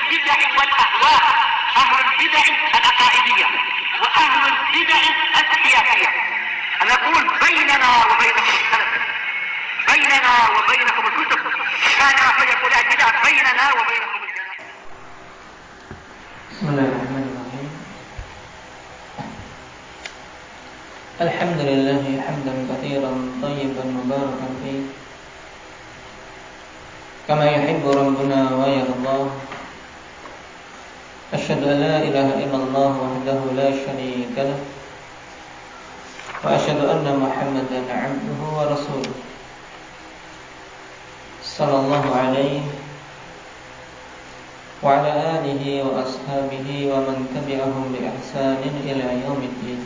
البدع والأهواء، أهل البدع العقائدية وأهل البدع السياسية. أنا أقول بيننا وبينكم السلف، بيننا وبينكم الكتب، كان فيقول البدع بيننا وبينكم الجنة. بسم الله الرحمن الرحيم. الحمد لله حمدا كثيرا طيبا مباركا فيه كما يحب ربنا ويرضى. أشهد أن لا إله إلا الله وحده لا شريك له، وأشهد أن محمدا عبده ورسوله صلى الله عليه وعلى آله وأصحابه ومن تبعهم بإحسان إلى يوم الدين.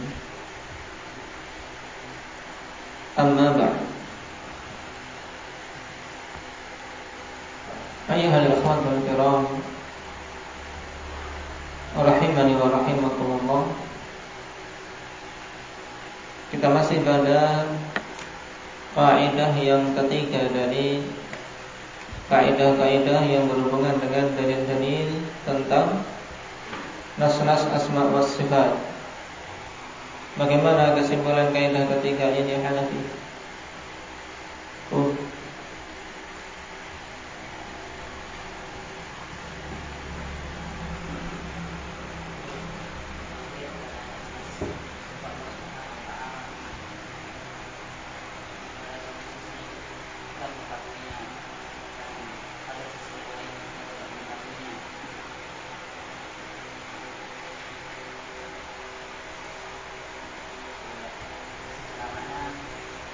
أما بعد، أيها الأخوة الكرام rahimani wa rahimakumullah, kita masih pada kaidah yang ketiga dari kaidah-kaidah yang berhubungan dengan dalil-dalil tentang nas-nas asma wa sifat. Bagaimana kesimpulan kaidah ketiga ini, Hanafi?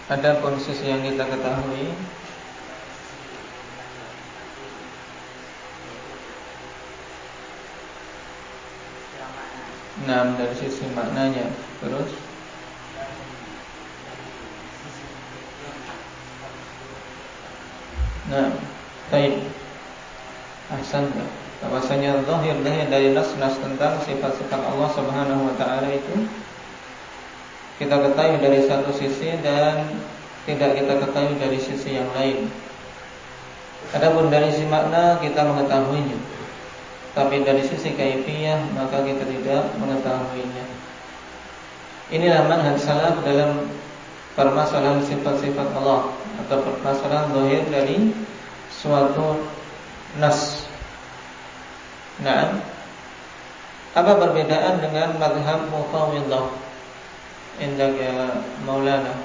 Ada posisi yang kita ketahui. Nah, dari sisi maknanya. Terus nah, baik. Ahsan. Bahwasanya zahir dari nas-nas tentang sifat-sifat Allah Subhanahu wa taala itu kita ketahui dari satu sisi dan tidak kita ketahui dari sisi yang lain. Adapun dari sisi makna kita mengetahuinya, tapi dari sisi kaifiyah maka kita tidak mengetahuinya. Inilah manhaj salaf dalam permasalahan sifat-sifat Allah atau permasalahan zahir dari suatu nas. Nah, apa perbedaan dengan mazhab Mufawwidhah? Indak ya Maulana,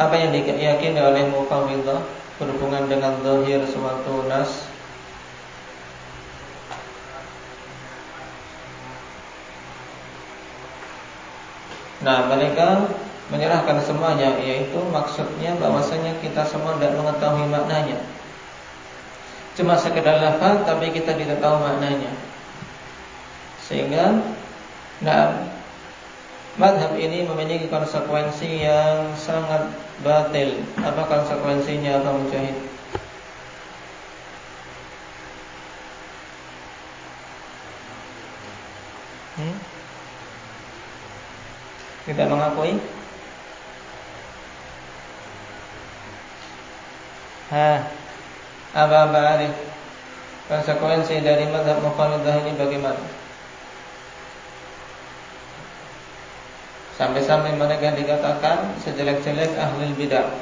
apa yang diyakini oleh Mufawwidhah berhubungan dengan zahir suatu nas? Nah, mereka menyerahkan semuanya, yaitu maksudnya bahwasanya kita semua tidak mengetahui maknanya, cuma sekedar lafaz tapi kita tidak tahu maknanya. Sehingga mazhab ini memiliki konsekuensi yang sangat batil. Apa konsekuensinya, Pak Mujahid? Tidak mengakui? Apa Arif? Konsekuensi dari mazhab Mufawwidhah ini bagaimana? Sampai-sampai mereka dikatakan sejelek-jelek ahli bidah.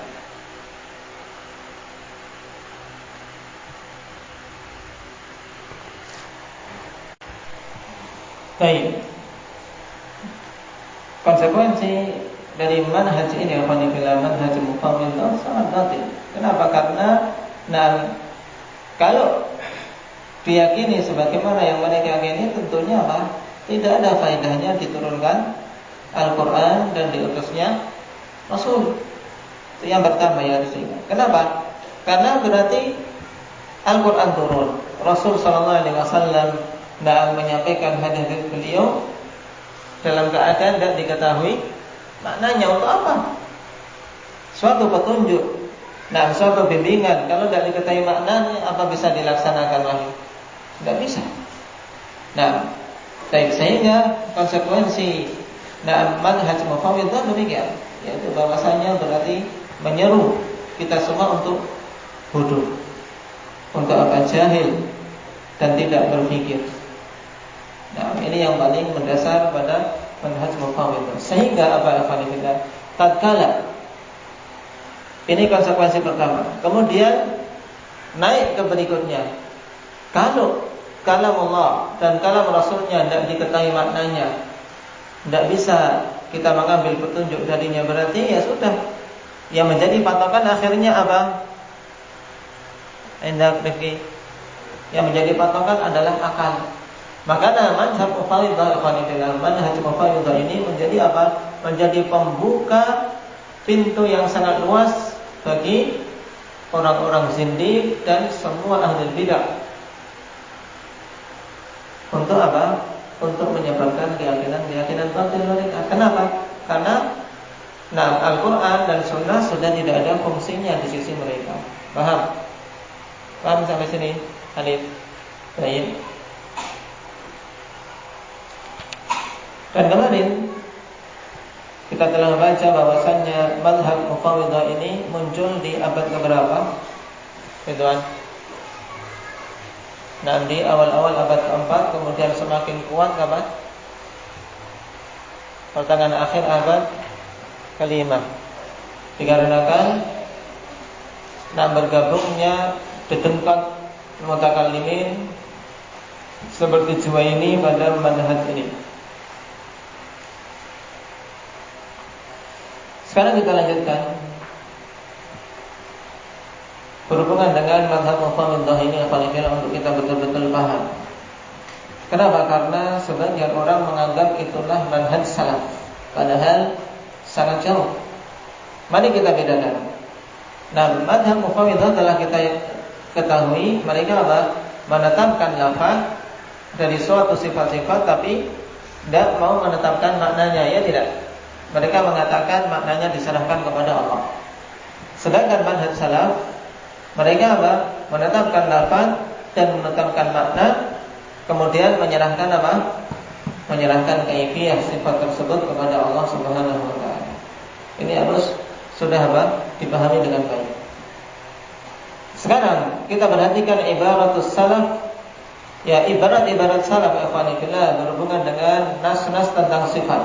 Baik. Konsekuensi dari manhaj ini, manhaj Mufawwidhah, sangat batil. Kenapa? Karena kalau diyakini sebagaimana yang mereka yakini, tentunya apa? Tidak ada faedahnya diturunkan Al-Quran dan diutusnya Rasul. Itu yang pertama ya harus ingat. Kenapa? Karena berarti Al-Quran turun, Rasul Sallallahu Alaihi Wasallam menyampaikan hadis beliau dalam keadaan tidak diketahui maknanya. Untuk apa? Suatu petunjuk, suatu bimbingan, kalau tidak diketahui maknanya, apa bisa dilaksanakan lagi? Tidak bisa. Sehingga konsekuensi manhaj Mufawwidhah demikian, yaitu bahwasanya berarti menyeru kita semua untuk bodoh. Untuk apa? jahil dan tidak berpikir. Nah, ini yang paling mendasar pada manhaj mufawwidah. Sehingga apa ikhwanillah? Tatkala ini konsekuensi pertama. Kemudian naik ke berikutnya. Kalau kalam Allah dan kalam Rasulnya tidak diketahui maknanya, tidak bisa kita mengambil petunjuk darinya, berarti ya sudah. Yang menjadi patokan akhirnya apa? Indah Rifki. Yang menjadi patokan adalah akal. Maka manhaj mufawwidah manhaj mufawwidah ini menjadi apa? Menjadi pembuka pintu yang sangat luas bagi orang-orang zindiq dan semua ahli bidah. Untuk apa? Untuk menyebarkan keyakinan batil mereka. Kenapa? Karena Al-Quran dan Sunnah sudah tidak ada fungsinya di sisi mereka. Paham? Paham sampai sini? Alif. Baik. Dan kemarin kita telah membaca bahwasannya mazhab mufawwidah ini muncul di abad keberapa? Ridwan? Nah, di awal-awal abad keempat, kemudian semakin kuat kapan? Pertengahan akhir abad kelima. Dikarenakan bergabungnya dedengkot mutakallimin seperti Juwaini pada manhaj ini. Sekarang kita lanjutkan berhubungan dengan mazhab mufawwidah ini apabila untuk kita betul-betul paham. Kenapa? Karena sebagian orang menganggap itulah manhaj salaf, padahal sangat jauh. Mari kita bedakan. Nah, mazhab mufawwidah telah kita ketahui mereka apa? Menetapkan lafaz dari suatu sifat-sifat tapi tidak mau menetapkan maknanya, ya tidak. Mereka mengatakan maknanya diserahkan kepada Allah. Sedangkan manhaj salaf mereka apa? Menetapkan lafaz dan menetapkan makna, kemudian menyerahkan apa? Menyerahkan kaifiyah sifat tersebut kepada Allah Subhanahu wa taala. Ini harus sudah apa? Dipahami dengan baik. Sekarang kita perhatikan ibaratus salaf. Ya, ibarat-ibarat salaf ikhwanillah berhubungan dengan nas-nas tentang sifat.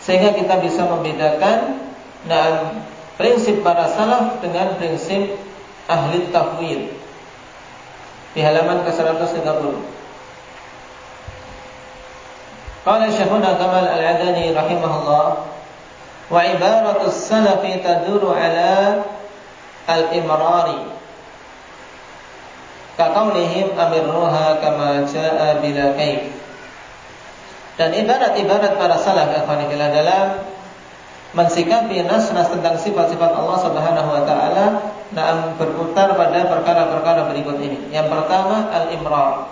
Sehingga kita bisa membedakan prinsip para salaf dengan prinsip ahli tafwid. Di halaman ke-130. Qala Syekhuna Kamal Al-Adani rahimahullah, wa ibaratus salafi taduru ala al-imrari ka qaulihim amirruha kama jaa bila kaif. Dan ibarat-ibarat para salaf ikhwanillah dalam mensikapi nas-nas tentang sifat-sifat Allah Subhanahu wa taala berputar pada perkara-perkara berikut ini. Yang pertama al-imrar,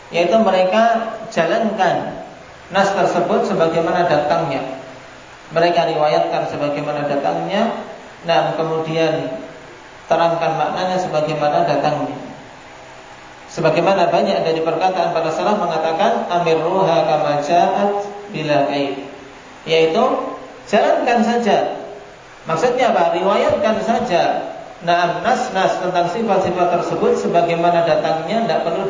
yaitu mereka jalankan nas tersebut sebagaimana datangnya. Mereka riwayatkan sebagaimana datangnya, kemudian terangkan maknanya sebagaimana datangnya. Sebagaimana banyak dari perkataan para salaf mengatakan amirruha kama ja'at bila kaif, yaitu jalankan saja. Maksudnya apa? Riwayatkan saja nas-nas tentang sifat-sifat tersebut sebagaimana datangnya, tidak perlu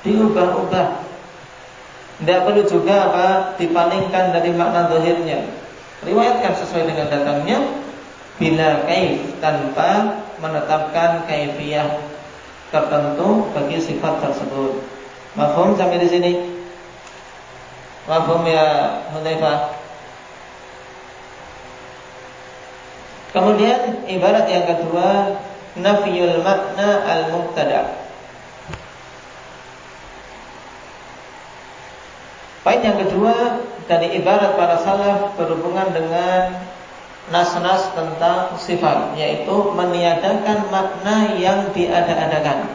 diubah-ubah. Tidak perlu juga dipalingkan dari makna zahirnya. Riwayatkan sesuai dengan datangnya bila kaif, tanpa menetapkan kaifiyah tertentu bagi sifat tersebut. Mafhum sampai di sini? Mafhum ya Hudzaifah? Kemudian ibarat yang kedua nafiyul makna al-mubtada. Poin yang kedua dari ibarat para salaf berhubungan dengan nas-nas tentang sifat, yaitu meniadakan makna yang diada-adakan.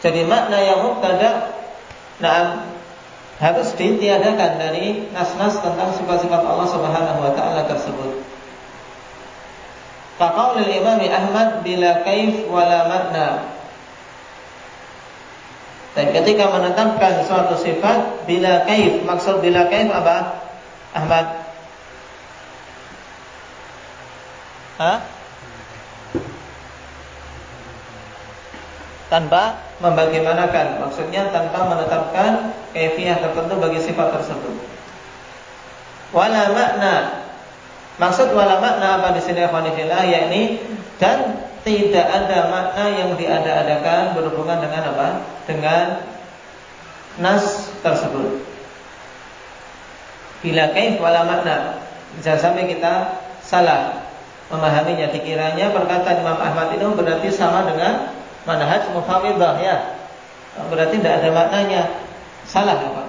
Jadi makna yang mubtada harus ditiadakan dari nas-nas tentang sifat-sifat Allah Subhanahu wa taala tersebut. Kaqaulil Imam Ahmad bila kaif wala makna. Dan ketika menetapkan suatu sifat bila kaif, maksud bila kaif apa? Ahmad? tanpa membagaimanakan, maksudnya tanpa menetapkan kaifiyah tertentu bagi sifat tersebut. Wala makna, maksud wala makna apa di sini ikhwanillah, yakni dan tidak ada makna yang diada-adakan berhubungan dengan apa? Dengan nas tersebut. Bila kaif wala makna, jangan sampai kita salah memahaminya, dikiranya perkataan Imam Ahmad itu berarti sama dengan manhaj mufawwidah, ya. Berarti tidak ada maknanya. Salah apa?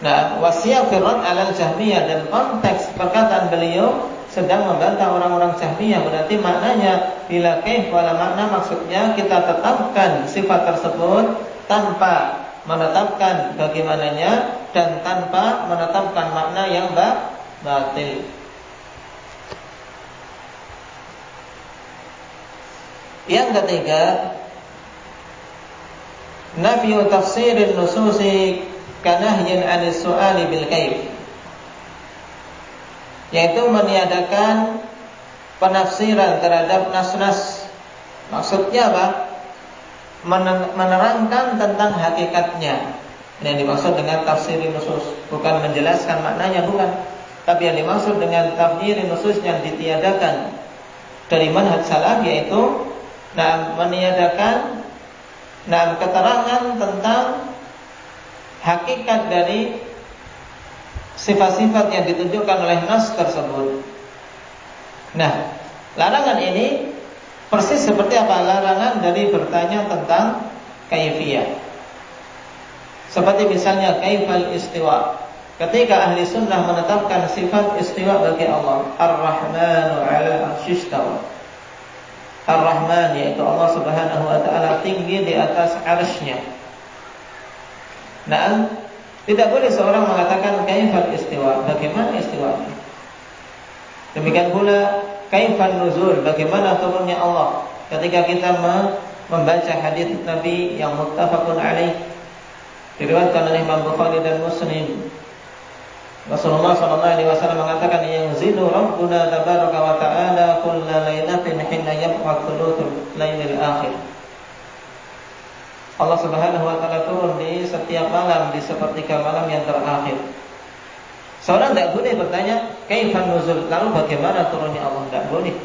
Nah, wasiyaq firran 'alal Jahmiyah, dan konteks perkataan beliau sedang membantah orang-orang Jahmiyah. Berarti maknanya bila kaif wala makna, maksudnya kita tetapkan sifat tersebut tanpa menetapkan bagaimananya dan tanpa menetapkan makna yang batil. Yang ketiga, nafyu tafsirin nususi kanahyin 'anis su'ali bil kaif, yaitu meniadakan penafsiran terhadap nas-nas. Maksudnya apa? Menerangkan tentang hakikatnya. Ini yang dimaksud dengan tafsirin nusus, bukan menjelaskan maknanya, bukan. Tapi yang dimaksud dengan tafsirin nusus yang ditiadakan dari manhaj salaf, yaitu meniadakan keterangan tentang hakikat dari sifat-sifat yang ditunjukkan oleh nas tersebut. Nah, larangan ini persis seperti apa? Larangan dari bertanya tentang kaifiyah. Seperti misalnya kaifal istiwa. Ketika ahli sunnah menetapkan sifat istiwa bagi Allah, Ar-Rahmanu 'ala 'arsy istawa. Ar-Rahman, yaitu Allah Subhanahu wa taala, tinggi di atas 'arsy-Nya. Nah, tidak boleh seorang mengatakan kaifal istiwa, bagaimana istiwa. Demikian pula kaifan nuzul, bagaimana turunnya Allah. Ketika kita membaca hadis Nabi yang muttafaqun alaih, diriwayatkan oleh Imam Bukhari dan Muslim, Rasulullah SAW mengatakan, yanzilu Rabbuna tabaraka wa ta'ala kulla lailatin hina yabqa thuluthul lailil akhir. Allah Subhanahu wa taala turun di setiap malam, di sepertiga malam yang terakhir. Seorang tidak boleh bertanya kaifan nuzul, lalu bagaimana turunnya Allah, tidak boleh.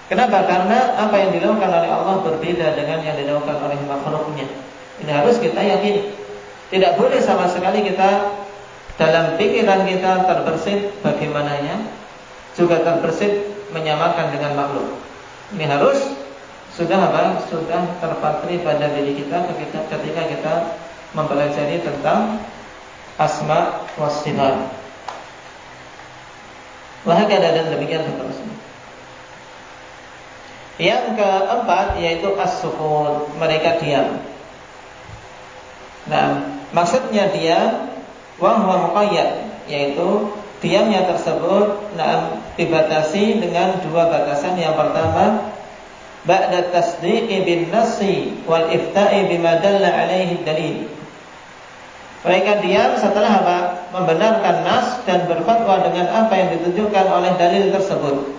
Kenapa? Karena apa yang dilakukan oleh Allah berbeda dengan yang dilakukan oleh makhluknya. Ini harus kita yakini. Tidak boleh sama sekali kita dalam pikiran kita terbersit bagaimananya, juga terbersit menyamakan dengan makhluk. Ini harus sudah terpatri pada diri kita ketika kita mempelajari tentang asma wa sifat. Wahakala, dan demikian seterusnya. Yang keempat yaitu as-sukun, mereka diam. Nah, maksudnya diam wa huwa muqayyad, yaitu diamnya tersebut dibatasi dengan dua batasan. Yang pertama, ba'da tasdiqi bin nassi wal ifta'i bima dalla alaihi dalil. Mereka diam setelah apa? Membenarkan nas dan berfatwa dengan apa yang ditunjukkan oleh dalil tersebut.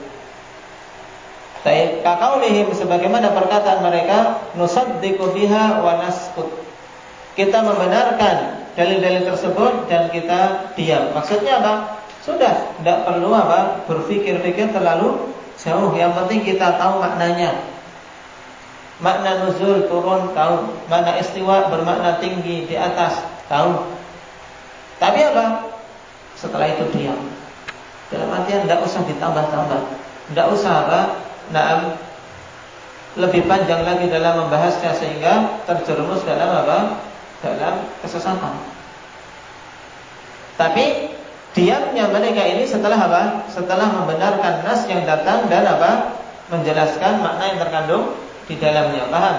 Kaqaulihim, sebagaimana perkataan mereka, nusaddiqu biha wa naskut. Kita membenarkan dalil-dalil tersebut dan kita diam. Maksudnya apa? Sudah, tidak perlu berpikir-pikir terlalu jauh. Yang penting kita tahu maknanya. Makna nuzul, turun, tahu. Makna istiwa, bermakna tinggi, di atas, tahu. Tapi apa? Setelah itu diam. Dalam artian tidak usah ditambah-tambah, tidak usah lebih panjang lagi dalam membahasnya sehingga terjerumus dalam dalam kesesatan. Tapi diamnya mereka ini setelah Setelah membenarkan nas yang datang dan menjelaskan makna yang terkandung di dalamnya. Paham?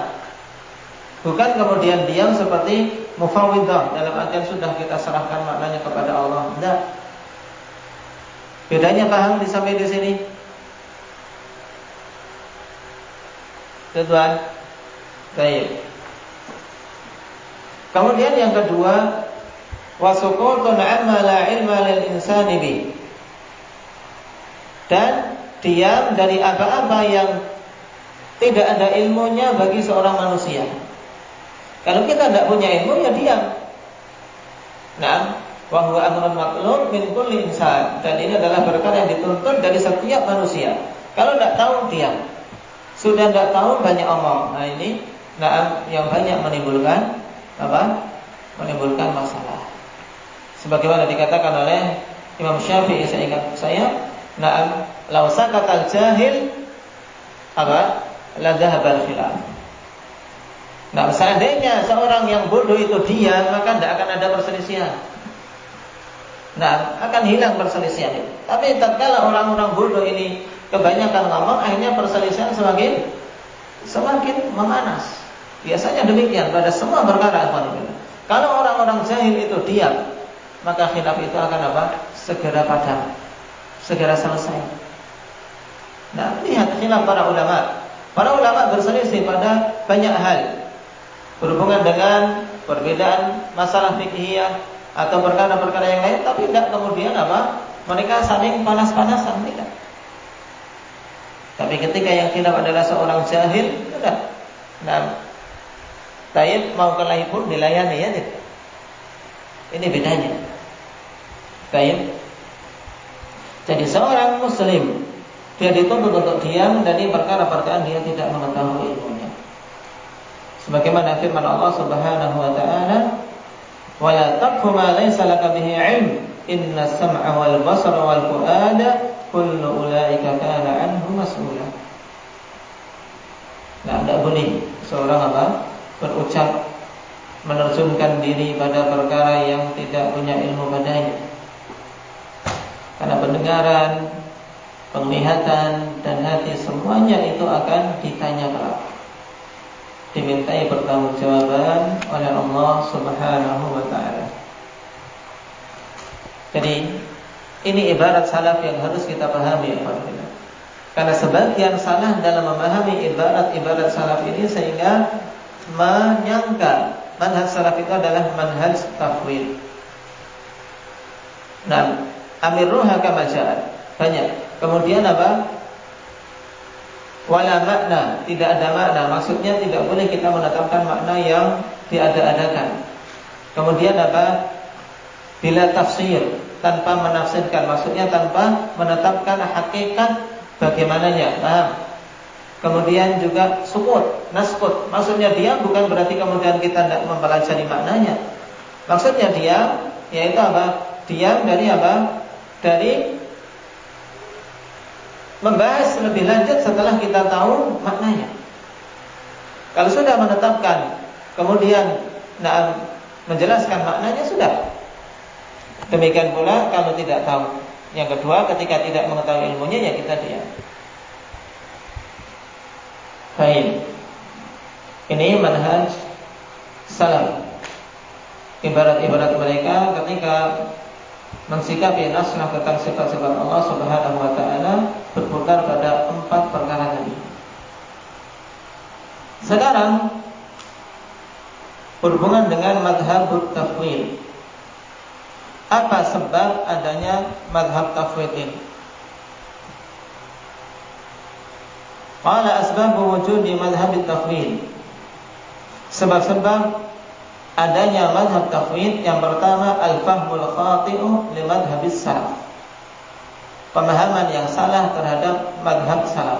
Bukan kemudian diam seperti mufawwidah, dalam artian sudah kita serahkan maknanya kepada Allah. Tidak. Bedanya paham sampai di sini? Tuan. Baik. Kemudian yang kedua, wasukutun amma la ilma lil insani bi. Dan diam dari apa-apa yang Tidak ada ilmunya bagi seorang manusia. Kalau kita tidak punya ilmu, ya diam. Nah, wa huwa amrun matlub min kulli insan. Dan ini adalah perkara yang dituntut dari setiap manusia. Kalau tidak tahu, diam. Sudah tidak tahu, banyak omong. Nah ini, yang banyak menimbulkan apa? Menimbulkan masalah. Sebagaimana dikatakan oleh Imam Syafi'i, saya ingat law sakatal jahil apa? La dhahabal khilaf. Nah, seandainya seorang yang bodoh itu diam, maka tidak akan ada perselisihan. Nah, akan hilang perselisihan itu. Tapi tatkala orang-orang bodoh ini kebanyakan ngomong, akhirnya perselisihan semakin memanas. Biasanya demikian pada semua perkara. Kalau orang-orang jahil itu diam, maka khilaf itu akan apa? Segera padam, segera selesai. Nah, lihat khilaf para ulama. Para ulama berselisih pada banyak hal berhubungan dengan perbedaan masalah fiqhiyah atau perkara-perkara yang lain, tapi tidak kemudian apa? Mereka saling panas-panasan, tidak. Tapi ketika yang khilaf adalah seorang jahil, sudah. Nah, tayyib mau kelahi pun dilayani, ya tidak. Ini bedanya. Tayyib. Jadi seorang muslim dia dituntut untuk diam dari perkara-perkara dia tidak mengetahui ilmunya. Sebagaimana firman Allah Subhanahu wa taala, "Wa la taqfu ma laysa laka bihi 'ilm, inna as-sam'a wal basara wal fu'ada kullu ulaika kana 'anhu mas'ula." Nah, tidak boleh seorang berucap menerjunkan diri pada perkara yang tidak punya ilmu padanya. Karena pendengaran, penglihatan dan hati semuanya itu akan ditanya kelak, dimintai pertanggungjawaban oleh Allah Subhanahu wa taala. Jadi ini ibarat salaf yang harus kita pahami, karena sebagian salah dalam memahami ibarat salaf ini sehingga menyangka manhaj salaf itu adalah manhaj tafwid. Nah, amiruha kama ja'at, banyak. Kemudian apa? Wala makna, tidak ada makna. Maksudnya tidak boleh kita menetapkan makna yang diada-adakan. Kemudian apa? Bila tafsir, tanpa menafsirkan. Maksudnya tanpa menetapkan hakikat bagaimananya. Paham? Kemudian juga sukut, naskut. Maksudnya diam bukan berarti kemudian kita tidak mempelajari maknanya. Maksudnya diam, yaitu apa? Diam dari apa? Dari membahas lebih lanjut setelah kita tahu maknanya. Kalau sudah menetapkan, kemudian menjelaskan maknanya, sudah. Demikian pula kalau tidak tahu. Yang kedua, ketika tidak mengetahui ilmunya, ya kita diam. Baik. Ini manhaj salaf. Ibarat-ibarat mereka ketika mensikapi naskah tentang sifat-sifat Allah Subhanahu wa taala berputar pada 4 perkara tadi. Sekarang berhubungan dengan madhab tafwid. Apa sebab adanya madhab tafwid ini? Qala asbabu wujudi madhab tafwid. Sebab-sebab adanya madhab tafwid, yang pertama al-fahmul khati'u li madhabis salaf, pemahaman yang salah terhadap madhab salaf.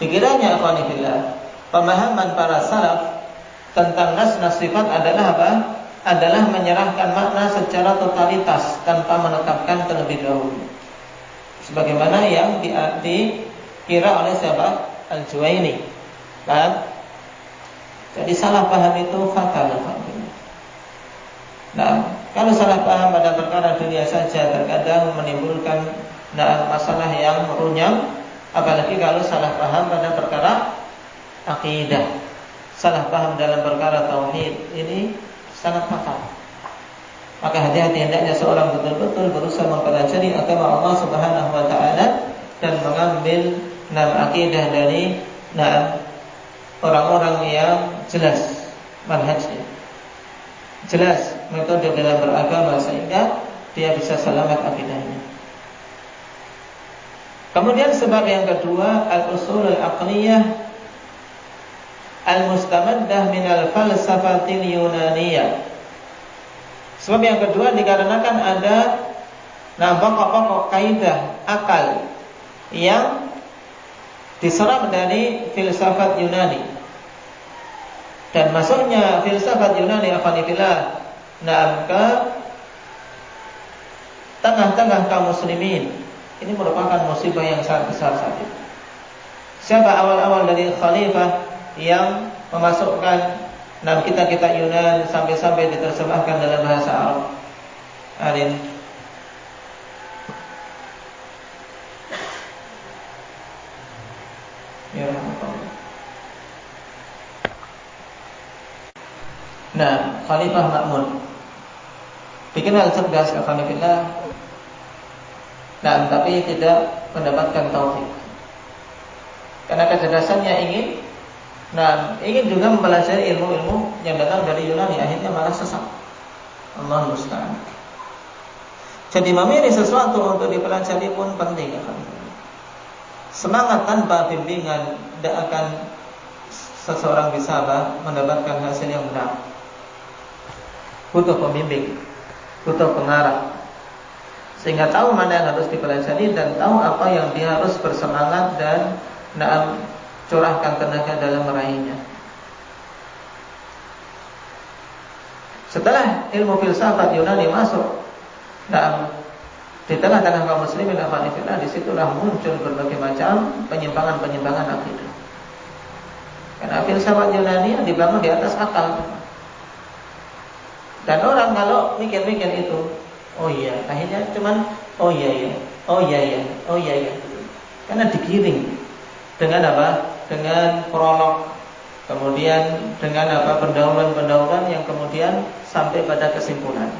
Dikiranya akhwani fillah, pemahaman para salaf tentang nas-nas sifat adalah apa? Adalah menyerahkan makna secara totalitas tanpa menetapkan terlebih dahulu, sebagaimana yang dikira oleh siapa? Al-Juwaini. Paham? Jadi salah paham itu fatal. Nah, kalau salah paham pada perkara dunia saja terkadang menimbulkan masalah yang runyam, apalagi kalau salah paham pada perkara akidah, salah paham dalam perkara tauhid, ini sangat fatal. Maka hati-hati, hendaknya seorang betul-betul berusaha mempelajari agama Allah Subhanahu wa taala dan mengambil akidah dari orang-orang yang jelas manhajnya, jelas metode dalam beragama, sehingga dia bisa selamat akidahnya. Kemudian sebab yang kedua, al-usul al-aqliyah al-mustamaddah minal falsafatil yunaniyah. Sebab yang kedua dikarenakan ada pokok-pokok kaidah akal yang diserap dari filsafat Yunani. Dan masuknya filsafat Yunani afanifillah ke tengah-tengah kaum muslimin, ini merupakan musibah yang sangat besar saat itu. Siapa awal-awal dari khalifah yang memasukkan kitab-kitab Yunan sampai-sampai diterjemahkan dalam bahasa Arab? Arin. Ya rahmatullah. Khalifah Ma'mun dikenal cerdas alhamdulillah. Tapi tidak mendapatkan taufik. Karena kecerdasannya ingin juga mempelajari ilmu-ilmu yang datang dari Yunani, akhirnya malah sesat. Allah musta'an. Jadi memilih sesuatu untuk dipelajari pun penting. Semangat tanpa bimbingan tidak akan seseorang bisa mendapatkan hasil yang benar. Butuh pembimbing, butuh pengarah, sehingga tahu mana yang harus dipelajari dan tahu apa yang dia harus bersemangat dan curahkan tenaga dalam meraihnya. Setelah ilmu filsafat Yunani masuk di tengah-tengah kaum muslimin, disitulah muncul berbagai macam penyimpangan-penyimpangan akidah. Karena filsafat Yunani yang dibangun di atas akal. Dan orang kalau mikir-mikir itu, oh iya, akhirnya cuman oh iya ya. Karena digiring dengan dengan prolog, kemudian dengan pendahuluan yang kemudian sampai pada kesimpulan.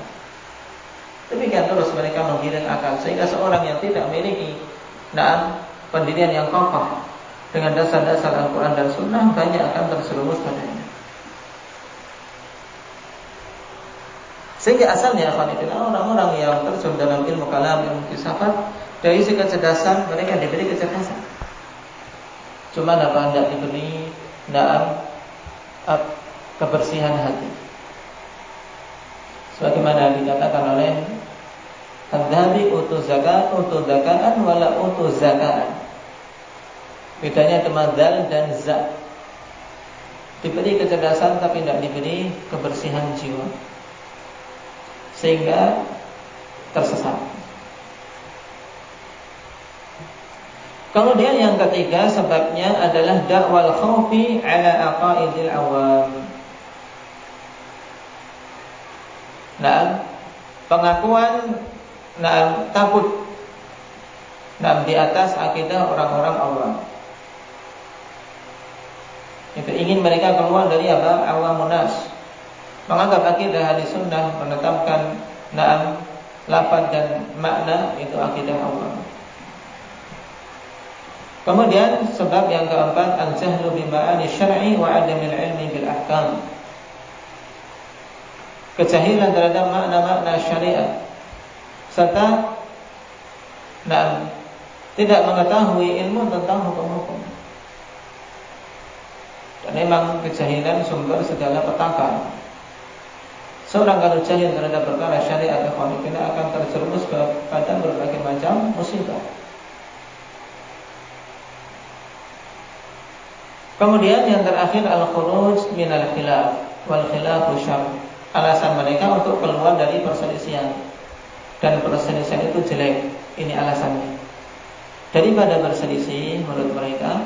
Demikian terus mereka menggiring akal, sehingga seorang yang tidak memiliki pendirian yang kokoh dengan dasar-dasar Al-Quran dan Sunnah banyak akan terjerumus padanya. Sehingga asalnya orang-orang yang terjun dalam ilmu kalam, ilmu filsafat, dari segi kecerdasan mereka diberi kecerdasan. Cuma tidak diberi kebersihan hati. Sebagaimana dikatakan oleh Al-Dhahabi, utu zakaan wala utu zakaan. Bedanya cuma dal dan za. Diberi kecerdasan tapi tidak diberi kebersihan jiwa, sehingga tersesat. Kemudian yang ketiga sebabnya adalah dakwal khaufi ala aqaidil awam. Pengakuan takut di atas akidah orang-orang awam. Itu ingin mereka keluar dari awamun nas. Menganggap akidah ahli sunnah menetapkan lafaz dan makna itu akidah awam. Kemudian sebab yang keempat, al-jahlu bima'ani syar'i wa adamil ilmi bil ahkam. Kejahilan terhadap makna-makna syariat serta tidak mengetahui ilmu tentang hukum-hukum. Dan memang kejahilan sumber segala petaka. Seorang kalau jahil terhadap perkara syariat akan terjerumus pada berbagai macam musibah. Kemudian yang terakhir, al-khuruj minal khilaf wal khilafu syarr. Alasan mereka untuk keluar dari perselisihan, dan perselisihan itu jelek. Ini alasannya. Daripada berselisih menurut mereka,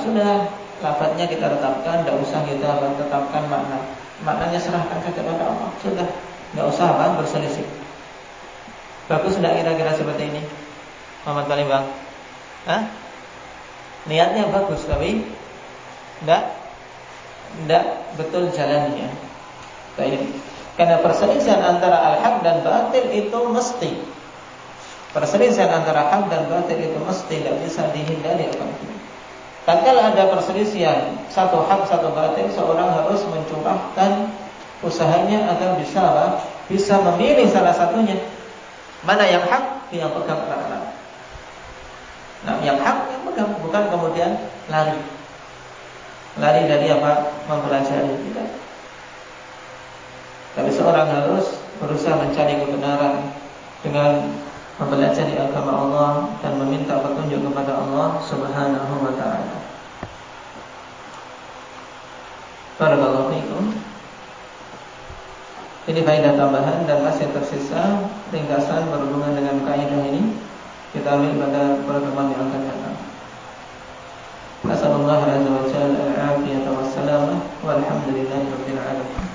sudah lafadznya kita tetapkan, tidak usah kita tetapkan maknanya serahkan saja kepada Allah. Sudah, tidak usah berselisih. Bagus tidak kira-kira seperti ini, Muhammad Palembang? Niatnya bagus tapi tidak betul jalannya. Karena perselisihan antara al-haq dan batil itu mesti. Perselisihan antara hak dan batil itu mesti, tidak bisa dihindari apapun. Tatkala ada perselisihan satu hak satu batil, seorang harus mencurahkan usahanya agar bisa memilih salah satunya. Mana yang hak, yang pegang erat-erat. Yang hak yang pegang, bukan kemudian lari. lari dari apa? Mempelajari, tidak. Tapi seorang harus berusaha mencari kebenaran dengan mempelajari agama Allah dan meminta petunjuk kepada Allah Subhanahu wa taala. Barakallahu fiikum. Ini faedah tambahan dan masih tersisa ringkasan berhubungan dengan kaidah ini. Kita ambil pada pertemuan yang akan datang. Nasallallahu alaihi wa sallam al-afiyata was salamah walhamdulillahi rabbil alamin.